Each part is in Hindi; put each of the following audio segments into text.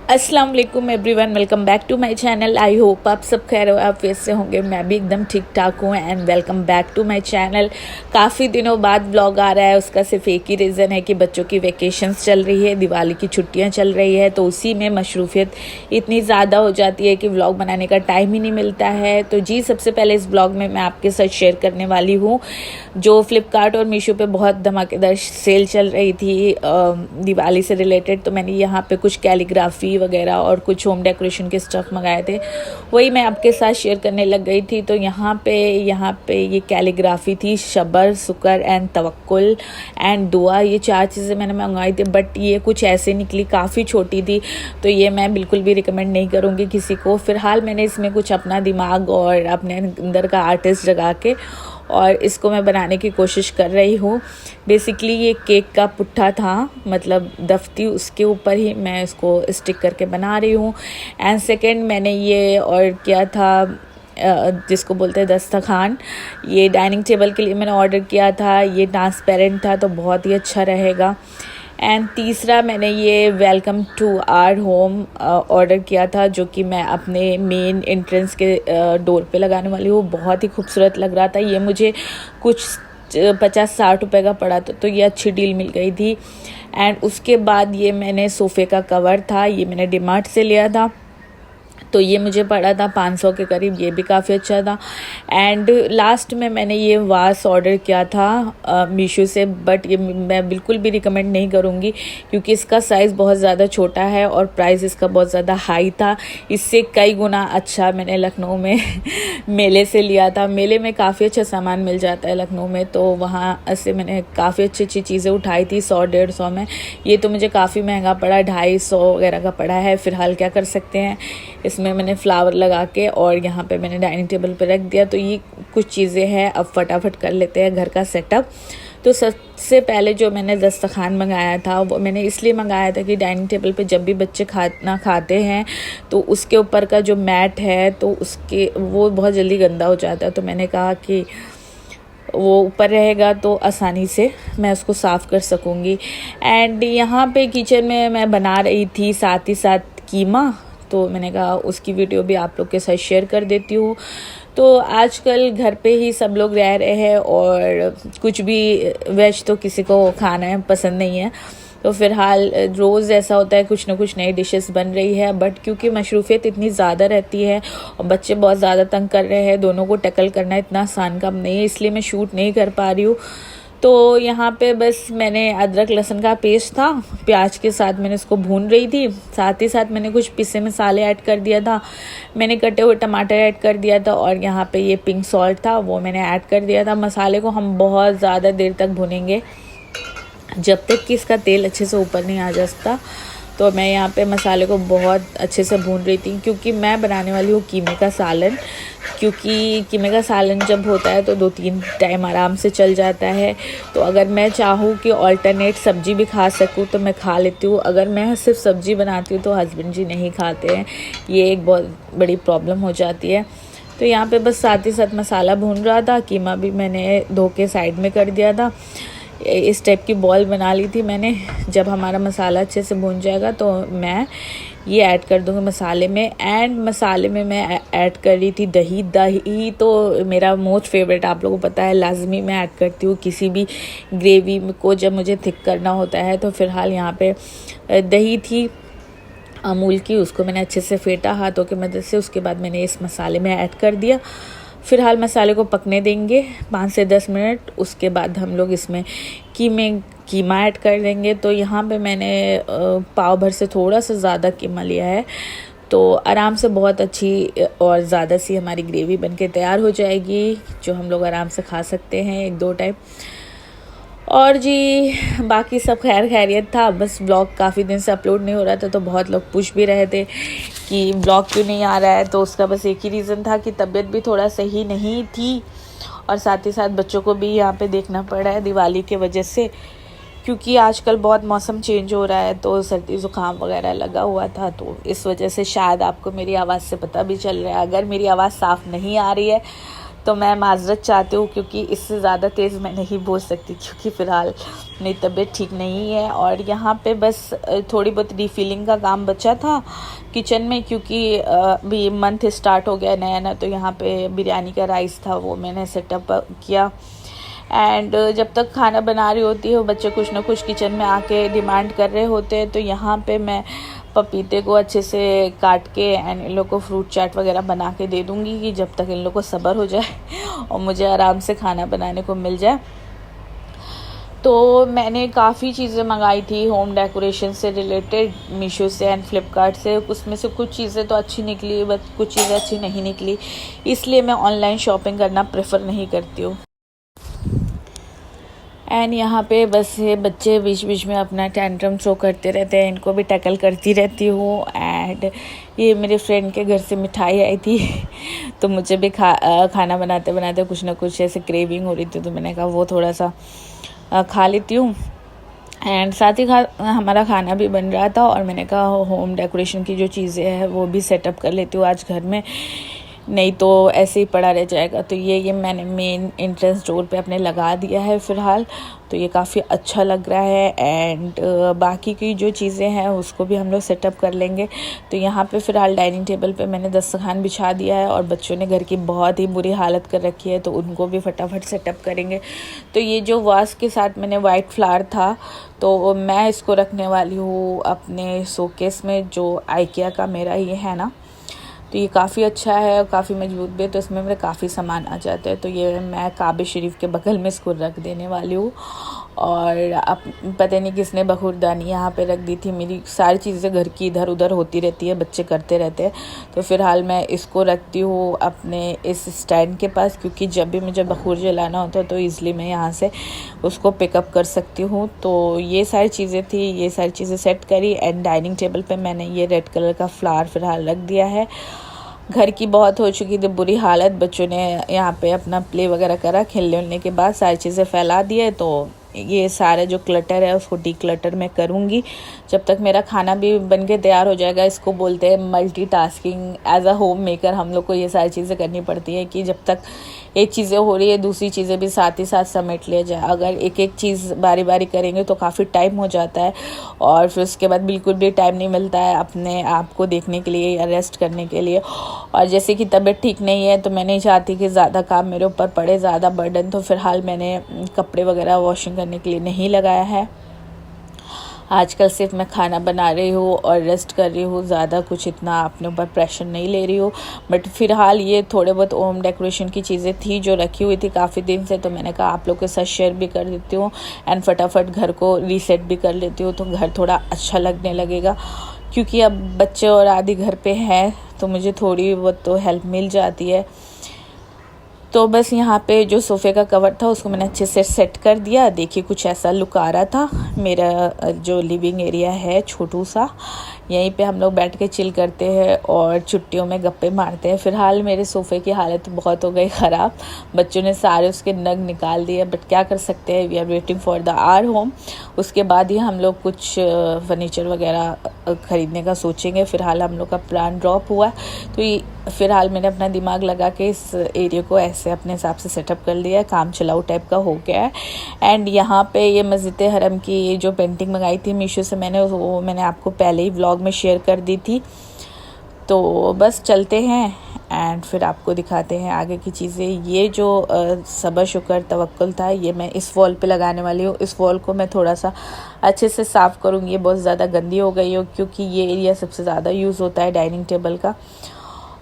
अस्सलाम वालेकुम everyone, welcome back to my channel. I hope आप सब खैर आप वैसे होंगे, मैं भी एकदम ठीक ठाक हूँ। And welcome back to my channel. काफ़ी दिनों बाद व्लॉग आ रहा है, उसका सिर्फ एक ही रीज़न है कि बच्चों की वेकेशंस चल रही है, दिवाली की छुट्टियाँ चल रही है, तो उसी में मशरूफियत इतनी ज़्यादा हो जाती है कि व्लॉग बनाने का टाइम ही नहीं मिलता है। तो जी, सबसे पहले इस व्लॉग में मैं आपके साथ शेयर करने वाली हूँ जो फ्लिपकार्ट और मीशो पे बहुत धमाकेदार सेल चल रही थी दिवाली से रिलेटेड। तो मैंने यहाँ पे कुछ कैलीग्राफी वगैरह और कुछ होम डेकोरेशन के स्टफ मंगाए थे, वही मैं आपके साथ शेयर करने लग गई थी। तो यहाँ पे ये कैलीग्राफी थी, सब्र, शुक्र एंड तवक्कुल एंड दुआ, ये 4 चीज़ें मैंने मंगवाई थी। बट ये कुछ ऐसे निकली, काफ़ी छोटी थी, तो ये मैं बिल्कुल भी रिकमेंड नहीं करूँगी किसी को। फ़िलहाल मैंने इसमें कुछ अपना दिमाग और अपने अंदर का आर्टिस्ट जगा के और इसको मैं बनाने की कोशिश कर रही हूँ। बेसिकली ये केक का पुट्ठा था, मतलब दफ्ती, उसके ऊपर ही मैं इसको स्टिक करके बना रही हूँ। एंड सेकेंड, मैंने ये और किया था जिसको बोलते हैं दस्तरखान, ये डाइनिंग टेबल के लिए मैंने ऑर्डर किया था। ये ट्रांसपेरेंट था तो बहुत ही अच्छा रहेगा। एंड तीसरा, मैंने ये welcome to our home order किया था, जो कि मैं अपने मेन एंट्रेंस के डोर पे लगाने वाली हूँ। बहुत ही खूबसूरत लग रहा था। ये मुझे कुछ 50-60 रुपए का पड़ा तो ये अच्छी डील मिल गई थी। एंड उसके बाद ये मैंने सोफ़े का कवर था, ये मैंने डीमार्ट से लिया था, तो ये मुझे पड़ा था 500 के करीब, ये भी काफ़ी अच्छा था। एंड लास्ट में मैंने ये वास ऑर्डर किया था मीशो से, बट ये मैं बिल्कुल भी रिकमेंड नहीं करूँगी क्योंकि इसका साइज़ बहुत ज़्यादा छोटा है और प्राइस इसका बहुत ज़्यादा हाई था। इससे कई गुना अच्छा मैंने लखनऊ में मेले से लिया था। मेले में काफ़ी अच्छा सामान मिल जाता है लखनऊ में, तो वहाँ से मैंने काफ़ी अच्छी अच्छी चीज़ें उठाई थी 100-150 में। ये तो मुझे काफ़ी महंगा पड़ा, 250 वगैरह का पड़ा है। फ़िलहाल क्या कर सकते हैं, इसमें मैंने फ्लावर लगा के और यहाँ पे मैंने डाइनिंग टेबल पे रख दिया। तो ये कुछ चीज़ें हैं, अब फटाफट कर लेते हैं घर का सेटअप। तो सबसे पहले जो मैंने दस्तरखान मंगाया था वो मैंने इसलिए मंगाया था कि डाइनिंग टेबल पे जब भी बच्चे खाना खाते हैं तो उसके ऊपर का जो मैट है तो वो बहुत जल्दी गंदा हो जाता है। तो मैंने कहा कि वो ऊपर रहेगा तो आसानी से मैं उसको साफ़ कर सकूँगी। एंड यहाँ पे किचन में मैं बना रही थी साथ ही साथ कीमा, तो मैंने कहा उसकी वीडियो भी आप लोग के साथ शेयर कर देती हूँ। तो आजकल घर पे ही सब लोग रह रहे हैं और कुछ भी वेज तो किसी को खाना पसंद नहीं है, तो फ़िलहाल रोज़ ऐसा होता है कुछ ना कुछ नई डिशेस बन रही है। बट क्योंकि मशरूफ़ियत इतनी ज़्यादा रहती है और बच्चे बहुत ज़्यादा तंग कर रहे हैं, दोनों को टैकल करना इतना आसान काम नहीं है, इसलिए मैं शूट नहीं कर पा रही हूँ। तो यहाँ पे बस मैंने अदरक लहसुन का पेस्ट था, प्याज के साथ मैंने इसको भून रही थी। साथ ही साथ मैंने कुछ पिसे मसाले ऐड कर दिया था, मैंने कटे हुए टमाटर ऐड कर दिया था और यहाँ पे ये पिंक सॉल्ट था वो मैंने ऐड कर दिया था। मसाले को हम बहुत ज़्यादा देर तक भूनेंगे जब तक कि इसका तेल अच्छे से ऊपर नहीं आ जाता। तो मैं यहाँ पे मसाले को बहुत अच्छे से भून रही थी क्योंकि मैं बनाने वाली हूँ कीमे का सालन। क्योंकि कीमे का सालन जब होता है तो 2-3 टाइम आराम से चल जाता है। तो अगर मैं चाहूँ कि ऑल्टरनेट सब्ज़ी भी खा सकूँ तो मैं खा लेती हूँ। अगर मैं सिर्फ सब्ज़ी बनाती हूँ तो हस्बैंड जी नहीं खाते हैं, ये एक बहुत बड़ी प्रॉब्लम हो जाती है। तो यहाँ पे बस साथ ही साथ मसाला भून रहा था, कीमा भी मैंने धो के साइड में कर दिया था। इस टाइप की बॉल बना ली थी मैंने। जब हमारा मसाला अच्छे से भून जाएगा तो मैं ये ऐड कर दूँगी मसाले में। एंड मसाले में मैं ऐड कर रही थी दही। दही तो मेरा मोस्ट फेवरेट, आप लोगों को पता है, लाजमी मैं ऐड करती हूँ किसी भी ग्रेवी को जब मुझे थिक करना होता है। तो फ़िलहाल यहाँ पे दही थी अमूल की, उसको मैंने अच्छे से फेंटा हाथों की मदद से। उसके बाद मैंने इस मसाले में ऐड कर दिया। फ़िलहाल मसाले को पकने देंगे 5 से 10 मिनट, उसके बाद हम लोग इसमें कीमा ऐड कर देंगे। तो यहाँ पे मैंने पाव भर से थोड़ा सा ज़्यादा कीमा लिया है, तो आराम से बहुत अच्छी और ज़्यादा सी हमारी ग्रेवी बनके तैयार हो जाएगी, जो हम लोग आराम से खा सकते हैं 1-2 टाइम। और जी बाकी सब खैर खैरियत था। बस ब्लॉग काफ़ी दिन से अपलोड नहीं हो रहा था, तो बहुत लोग पूछ भी रहे थे कि ब्लॉग क्यों नहीं आ रहा है। तो उसका बस एक ही रीज़न था कि तबीयत भी थोड़ा सही नहीं थी और साथ ही साथ बच्चों को भी यहाँ पे देखना पड़ा है दिवाली के वजह से, क्योंकि आजकल बहुत मौसम चेंज हो रहा है तो सर्दी ज़ुकाम वगैरह लगा हुआ था। तो इस वजह से शायद आपको मेरी आवाज़ से पता भी चल रहा है। अगर मेरी आवाज़ साफ़ नहीं आ रही है तो मैं माज़रत चाहती हूँ, क्योंकि इससे ज़्यादा तेज़ मैं नहीं बोल सकती, क्योंकि फ़िलहाल मेरी तबीयत ठीक नहीं है। और यहाँ पे बस थोड़ी बहुत रीफिलिंग का काम बचा था किचन में, क्योंकि अभी मंथ स्टार्ट हो गया नया ना, तो यहाँ पे बिरयानी का राइस था, वो मैंने सेटअप किया। एंड जब तक खाना बना रही होती है बच्चे कुछ ना कुछ किचन में आके डिमांड कर रहे होते हैं, तो यहाँ पे मैं पपीते को अच्छे से काट के एंड इन लोग को फ्रूट चाट वगैरह बना के दे दूँगी, कि जब तक इन लोग को सब्र हो जाए और मुझे आराम से खाना बनाने को मिल जाए। तो मैंने काफ़ी चीज़ें मंगाई थी होम डेकोरेशन से रिलेटेड, मीशो से एंड फ्लिपकार्ट से। उसमें से कुछ चीज़ें तो अच्छी निकली, बट कुछ चीज़ें अच्छी नहीं निकली, इसलिए मैं ऑनलाइन शॉपिंग करना प्रेफर नहीं करती हूँ। एंड यहाँ पे बस ये बच्चे बीच बीच में अपना टेंट्रम शो करते रहते हैं, इनको भी टैकल करती रहती हूँ। एंड ये मेरे फ्रेंड के घर से मिठाई आई थी तो मुझे भी खाना बनाते बनाते कुछ ना कुछ ऐसे क्रेविंग हो रही थी, तो मैंने कहा वो थोड़ा सा खा लेती हूँ। एंड साथ ही हमारा खाना भी बन रहा था, और मैंने कहा होम डेकोरेशन की जो चीज़ें हैं वो भी सेटअप कर लेती हूँ आज घर में, नहीं तो ऐसे ही पड़ा रह जाएगा। तो ये मैंने मेन एंट्रेंस डोर पे अपने लगा दिया है फ़िलहाल, तो ये काफ़ी अच्छा लग रहा है। एंड बाकी की जो चीज़ें हैं उसको भी हम लोग सेटअप कर लेंगे। तो यहाँ पे फ़िलहाल डाइनिंग टेबल पे मैंने दस्तरखान बिछा दिया है, और बच्चों ने घर की बहुत ही बुरी हालत कर रखी है, तो उनको भी फटाफट सेटअप करेंगे। तो ये जो वास के साथ मैंने वाइट फ्लावर था, तो मैं इसको रखने वाली हूँ अपने शोकेस में, जो आइकिया का मेरा ये है ना, तो ये काफ़ी अच्छा है और काफ़ी मजबूत भी है, तो इसमें मेरे काफ़ी सामान आ जाते हैं। तो ये मैं काबे शरीफ के बगल में इसको रख देने वाली हूँ। और अब पता नहीं किसने बखूरदानी यहाँ पे रख दी थी, मेरी सारी चीज़ें घर की इधर उधर होती रहती है, बच्चे करते रहते हैं। तो फ़िलहाल मैं इसको रखती हूँ अपने इस स्टैंड के पास, क्योंकि जब भी मुझे बखूर जलाना होता है तो ईज़िली मैं यहाँ से उसको पिकअप कर सकती हूँ। तो ये सारी चीज़ें थी, ये सारी चीज़ें सेट करी। एंड डाइनिंग टेबल पे मैंने ये रेड कलर का फ्लावर फ़िलहाल रख दिया है। घर की बहुत हो चुकी थी बुरी हालत, बच्चों ने यहाँ पे अपना प्ले वगैरह करा, खेलने उलने के बाद सारी चीज़ें फैला दिए। तो ये सारा जो क्लटर है उसको डी क्लटर मैं करूँगी जब तक मेरा खाना भी बन के तैयार हो जाएगा। इसको बोलते हैं multitasking. As a home maker हम लोग को ये सारी चीज़ें करनी पड़ती है कि जब तक एक चीज़ें हो रही है दूसरी चीज़ें भी साथ ही साथ समेट लिया जाए। अगर एक एक चीज़ बारी बारी करेंगे तो काफ़ी टाइम हो जाता है, और फिर उसके बाद बिल्कुल भी टाइम नहीं मिलता है अपने आप को देखने के लिए या रेस्ट करने के लिए। और जैसे कि तबीयत ठीक नहीं है तो मैं नहीं चाहती कि ज़्यादा काम मेरे ऊपर पड़े, ज़्यादा बर्डन। तो फ़िलहाल मैंने कपड़े वगैरह वॉशिंग करने के लिए नहीं लगाया है। आजकल सिर्फ मैं खाना बना रही हूँ और रेस्ट कर रही हूँ, ज़्यादा कुछ इतना अपने ऊपर प्रेशर नहीं ले रही हूँ। बट फ़िलहाल ये थोड़े बहुत होम डेकोरेशन की चीज़ें थी जो रखी हुई थी काफ़ी दिन से, तो मैंने कहा आप लोग के साथ शेयर भी कर देती हूँ एंड फटाफट घर को रीसेट भी कर लेती हूँ, तो घर थोड़ा अच्छा लगने लगेगा। क्योंकि अब बच्चे और आदि घर पे हैं तो मुझे थोड़ी बहुत तो हेल्प मिल जाती है। तो बस यहाँ पे जो सोफ़े का कवर था उसको मैंने अच्छे से सेट कर दिया। देखिए कुछ ऐसा लुक आ रहा था। मेरा जो लिविंग एरिया है छोटू सा, यहीं पे हम लोग बैठ के चिल करते हैं और छुट्टियों में गप्पे मारते हैं। फ़िलहाल मेरे सोफ़े की हालत बहुत हो गई ख़राब, बच्चों ने सारे उसके नग निकाल दिए, बट क्या कर सकते हैं, we are waiting for the our home. उसके बाद ही हम लोग कुछ फर्नीचर वगैरह ख़रीदने का सोचेंगे। फ़िलहाल हम लोग का प्लान ड्रॉप हुआ, तो फ़िलहाल मैंने अपना दिमाग लगा के इस एरिया को ऐसे अपने हिसाब से सेटअप कर लिया है, काम चलाऊ टाइप का हो गया है। एंड यहाँ पे ये मस्जिद हरम की जो पेंटिंग मंगाई थी मीशो से वो मैंने आपको पहले ही व्लॉग में शेयर कर दी थी। तो बस चलते हैं एंड फिर आपको दिखाते हैं आगे की चीज़ें। ये जो सब्र शुक्र तवक्कुल था ये मैं इस वॉल पे लगाने वाली हूँ। इस वॉल को मैं थोड़ा सा अच्छे से साफ़ करूँगी, ये बहुत ज़्यादा गंदी हो गई हो क्योंकि ये एरिया सबसे ज़्यादा यूज़ होता है डाइनिंग टेबल का।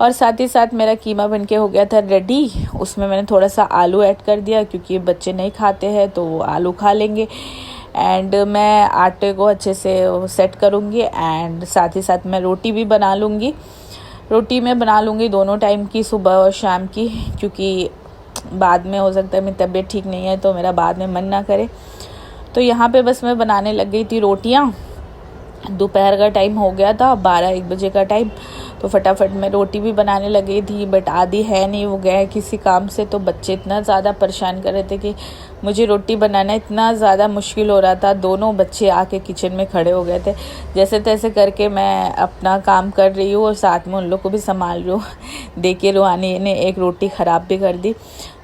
और साथ ही साथ मेरा कीमा बनके हो गया था रेडी। उसमें मैंने थोड़ा सा आलू ऐड कर दिया क्योंकि बच्चे नहीं खाते हैं तो वो आलू खा लेंगे। एंड मैं आटे को अच्छे से सेट करूँगी एंड साथ ही साथ मैं रोटी भी बना लूँगी। रोटी मैं बना लूँगी दोनों टाइम की, सुबह और शाम की, क्योंकि बाद में हो सकता है मेरी तबीयत ठीक नहीं है तो मेरा बाद में मन ना करे। तो यहाँ पे बस मैं बनाने लग गई थी रोटियाँ। दोपहर का टाइम हो गया था, 12-1 बजे का टाइम, तो फटाफट मैं रोटी भी बनाने लगी थी। बट आदि है नहीं, वो गए किसी काम से, तो बच्चे इतना ज़्यादा परेशान कर रहे थे कि मुझे रोटी बनाना इतना ज़्यादा मुश्किल हो रहा था। दोनों बच्चे आके किचन में खड़े हो गए थे। जैसे तैसे करके मैं अपना काम कर रही हूँ और साथ में उन लोग को भी संभाल रही हूँ। देखिए रूहानी ने एक रोटी ख़राब भी कर दी।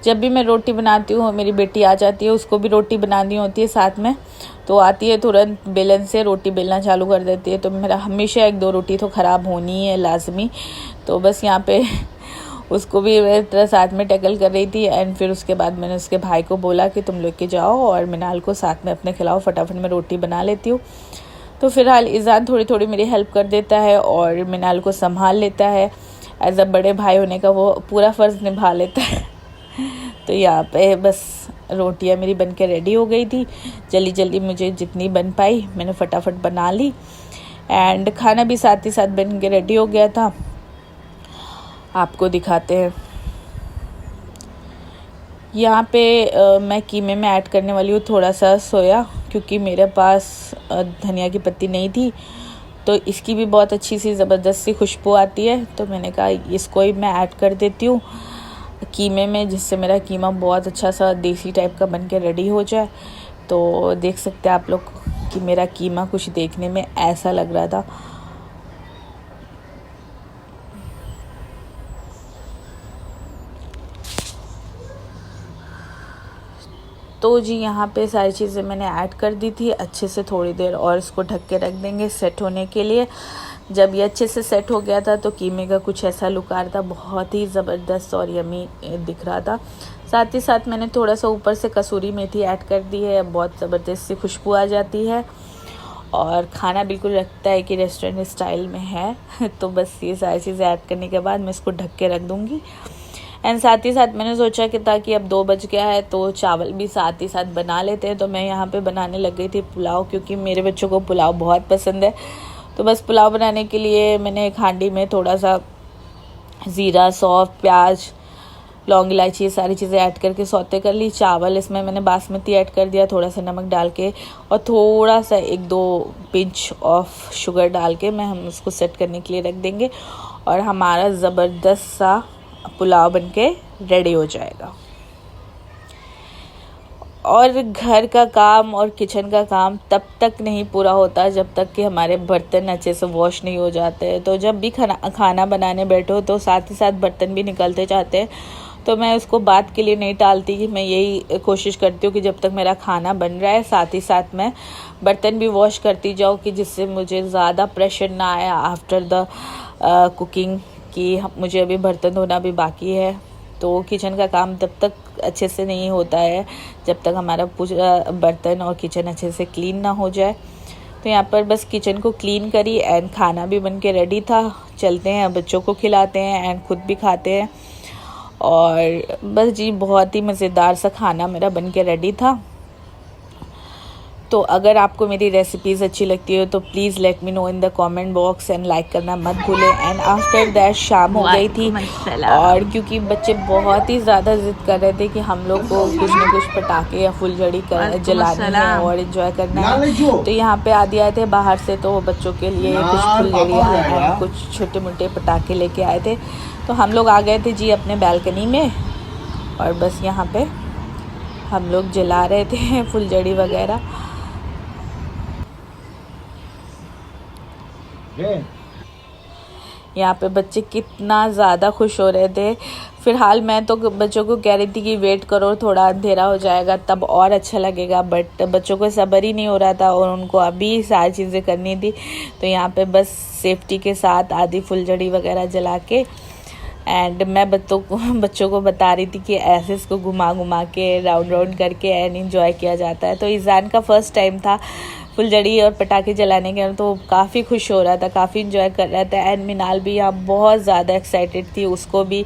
जब भी मैं रोटी बनाती हूँ मेरी बेटी आ जाती है, उसको भी रोटी बनानी होती है साथ में, तो आती है तुरंत बेलन से रोटी बेलना चालू कर देती है। तो मेरा हमेशा 1-2 रोटी तो ख़राब होनी है लाजमी। तो बस यहाँ पे उसको भी मैं तरह साथ में टैकल कर रही थी। एंड फिर उसके बाद मैंने उसके भाई को बोला कि तुम लेके जाओ और मिनाल को साथ में अपने खिलाओ, फटाफट मैं रोटी बना लेती हूँ। तो फिलहाल ईज़ान थोड़ी थोड़ी मेरी हेल्प कर देता है और मिनाल को संभाल लेता है। एज अ बड़े भाई होने का वो पूरा फ़र्ज़ निभा लेता है। तो यहाँ पे बस रोटियाँ मेरी बन के रेडी हो गई थी। जल्दी जल्दी मुझे जितनी बन पाई मैंने फटाफट बना ली। एंड खाना भी साथ ही साथ बन के रेडी हो गया था। आपको दिखाते हैं। यहाँ पे मैं कीमे में ऐड करने वाली हूँ थोड़ा सा सोया, क्योंकि मेरे पास धनिया की पत्ती नहीं थी। तो इसकी भी बहुत अच्छी सी ज़बरदस्त सी खुशबू आती है। तो मैंने कहा इसको ही मैं ऐड कर देती हूँ कीमे में, जिससे मेरा कीमा बहुत अच्छा सा देसी टाइप का बन के रेडी हो जाए। तो देख सकते हैं आप लोग कि मेरा कीमा कुछ देखने में ऐसा लग रहा था। तो जी यहाँ पे सारी चीज़ें मैंने ऐड कर दी थी अच्छे से। थोड़ी देर और इसको ढक के रख देंगे सेट होने के लिए। जब ये अच्छे से सेट हो गया था तो कीमे का कुछ ऐसा लुक आ रहा था, बहुत ही ज़बरदस्त और यमी दिख रहा था। साथ ही साथ मैंने थोड़ा सा ऊपर से कसूरी मेथी ऐड कर दी है, बहुत ज़बरदस्त सी खुशबू आ जाती है और खाना बिल्कुल लगता है कि रेस्टोरेंट स्टाइल में है। तो बस ये सारी चीज़ें ऐड करने के बाद मैं इसको ढक के रख दूँगी। एंड साथ ही साथ मैंने सोचा कि ताकि अब 2 बज गया है तो चावल भी साथ ही साथ बना लेते हैं। तो मैं यहाँ पे बनाने लग गई थी पुलाव, क्योंकि मेरे बच्चों को पुलाव बहुत पसंद है। तो बस पुलाव बनाने के लिए मैंने एक हांडी में थोड़ा सा ज़ीरा, सौंफ, प्याज, लौंग, इलायची ये सारी चीज़ें ऐड करके सौते कर ली। चावल इसमें मैंने बासमती ऐड कर दिया, थोड़ा सा नमक डाल के और थोड़ा सा 1-2 पिंच ऑफ शुगर डाल के हम उसको सेट करने के लिए रख देंगे और हमारा ज़बरदस्त सा पुलाव बनके रेडी हो जाएगा। और घर का काम और किचन का काम तब तक नहीं पूरा होता जब तक कि हमारे बर्तन अच्छे से वॉश नहीं हो जाते। तो जब भी खाना बनाने बैठो तो साथ ही साथ बर्तन भी निकलते जाते हैं। तो मैं उसको बात के लिए नहीं टालती कि मैं यही कोशिश करती हूँ कि जब तक मेरा खाना बन रहा है साथ ही साथ मैं बर्तन भी वॉश करती जाऊँ, कि जिससे मुझे ज़्यादा प्रेशर ना आए आफ्टर द कुकिंग कि मुझे अभी बर्तन धोना भी बाकी है। तो किचन का काम तब तक अच्छे से नहीं होता है जब तक हमारा पूरा बर्तन और किचन अच्छे से क्लीन ना हो जाए। तो यहाँ पर बस किचन को क्लीन करी एंड खाना भी बन के रेडी था। चलते हैं बच्चों को खिलाते हैं एंड खुद भी खाते हैं। और बस जी बहुत ही मज़ेदार सा खाना मेरा बन के रेडी था। तो अगर आपको मेरी रेसिपीज़ अच्छी लगती है तो please let me know in the comment box and like करना मत भूलें। एंड आफ्टर दैट शाम हो गई थी और क्योंकि बच्चे बहुत ही ज़्यादा ज़िद कर रहे थे कि हम लोग को कुछ न कुछ पटाखे या फुलझड़ी जलानी है और इन्जॉय करना है। तो यहाँ पे आदि आए थे बाहर से, तो बच्चों के लिए कुछ फुलझड़ियाँ और कुछ छोटे मोटे पटाखे लेके आए थे। तो हम लोग आ गए थे जी अपने बालकनी में और बस यहाँ पे हम लोग जला रहे थे फुलझड़ी वगैरह। यहाँ पे बच्चे कितना ज़्यादा खुश हो रहे थे। फ़िलहाल मैं तो बच्चों को कह रही थी कि वेट करो, थोड़ा अंधेरा हो जाएगा तब और अच्छा लगेगा, बट बच्चों को सब्र ही नहीं हो रहा था और उनको अभी सारी चीज़ें करनी थी। तो यहाँ पे बस सेफ्टी के साथ आधी फुलझड़ी वगैरह जला के एंड मैं बच्चों को बता रही थी कि ऐसे इसको घुमा घुमा के राउंड राउंड करके एंड इंजॉय किया जाता है। तो ईज़ान का फ़र्स्ट टाइम था फुलझड़ी और पटाखे जलाने के, तो काफ़ी खुश हो रहा था, काफ़ी इंजॉय कर रहा था। एंड मिनाल भी यहाँ बहुत ज़्यादा एक्साइटेड थी, उसको भी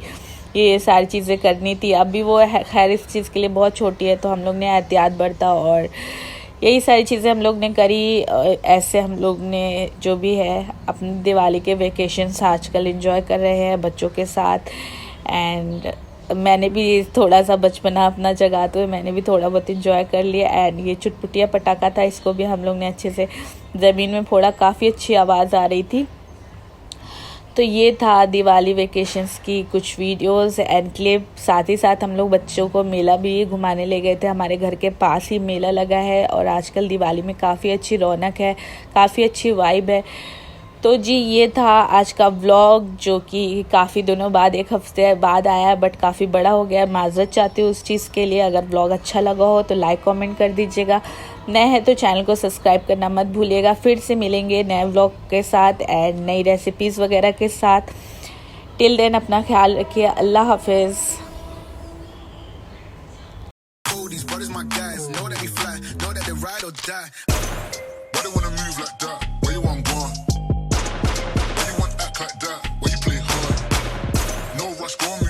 ये सारी चीज़ें करनी थी। अभी वो खैर इस चीज़ के लिए बहुत छोटी है तो हम लोग ने एहतियात बरता और यही सारी चीज़ें हम लोग ने करी। ऐसे हम लोग ने जो भी है अपनी दिवाली के वेकेशंस आजकल एंजॉय कर रहे हैं बच्चों के साथ। एंड मैंने भी थोड़ा सा बचपना अपना जगाते हुए मैंने भी थोड़ा बहुत इंजॉय कर लिया। एंड ये चुटपुटिया पटाखा था, इसको भी हम लोग ने अच्छे से ज़मीन में फोड़ा, काफ़ी अच्छी आवाज़ आ रही थी। तो ये था दिवाली वेकेशंस की कुछ वीडियोस एंड क्लिप। साथ ही साथ हम लोग बच्चों को मेला भी घुमाने ले गए थे। हमारे घर के पास ही मेला लगा है और आजकल दिवाली में काफ़ी अच्छी रौनक है, काफ़ी अच्छी वाइब है। तो जी ये था आज का व्लॉग, जो कि काफ़ी दिनों बाद, 1 हफ्ते बाद आया है, बट काफ़ी बड़ा हो गया। माजरत चाहती हूँ उस चीज़ के लिए। अगर व्लॉग अच्छा लगा हो तो लाइक कमेंट कर दीजिएगा। नए हैं तो चैनल को सब्सक्राइब करना मत भूलिएगा। फिर से मिलेंगे नए व्लॉग के साथ एंड नई रेसिपीज़ वगैरह के साथ। टिल देन अपना ख्याल रखिए। अल्लाह हाफिज़। All these brothers my guys, know that we fly, know that they ride or die. Why they wanna move like that? Where you want gone? Why you want act like that? Why you play hard? No rush, go on.